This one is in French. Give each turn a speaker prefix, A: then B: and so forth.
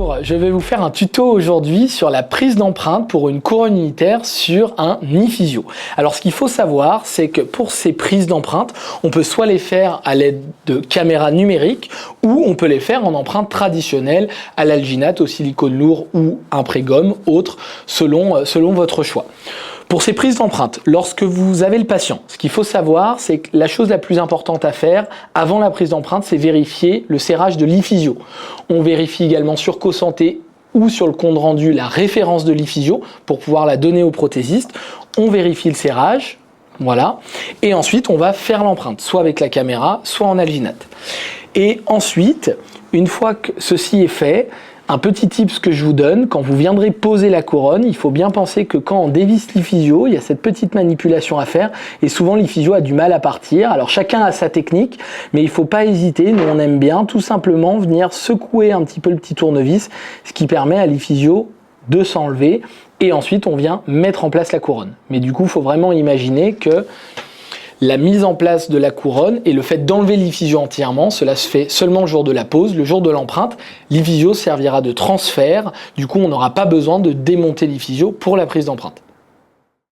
A: Bonjour, je vais vous faire un tuto aujourd'hui sur la prise d'empreinte pour une couronne unitaire sur un iFysio. Alors ce qu'il faut savoir, c'est que pour ces prises d'empreinte, on peut soit les faire à l'aide de caméras numériques ou on peut les faire en empreinte traditionnelle à l'alginate, au silicone lourd ou un pré-gomme, autre, selon votre choix. Pour ces prises d'empreinte, lorsque vous avez le patient, ce qu'il faut savoir, c'est que la chose la plus importante à faire avant la prise d'empreinte, c'est vérifier le serrage de l'iFysio. On vérifie également sur CoSanté ou sur le compte rendu la référence de l'iFysio pour pouvoir la donner au prothésiste. On vérifie le serrage, voilà, et ensuite on va faire l'empreinte, soit avec la caméra, soit en alginate. Et ensuite, une fois que ceci est fait, un petit tips que je vous donne, quand vous viendrez poser la couronne, il faut bien penser que quand on dévisse l'iFysio, il y a cette petite manipulation à faire et souvent l'iFysio a du mal à partir. Alors chacun a sa technique, mais il ne faut pas hésiter, nous on aime bien tout simplement venir secouer un petit peu le petit tournevis, ce qui permet à l'iFysio de s'enlever et ensuite on vient mettre en place la couronne. Mais du coup, il faut vraiment imaginer que la mise en place de la couronne et le fait d'enlever l'iFysio entièrement, cela se fait seulement le jour de la pose, le jour de l'empreinte. l'iFysio servira de transfert, du coup on n'aura pas besoin de démonter l'iFysio pour la prise d'empreinte.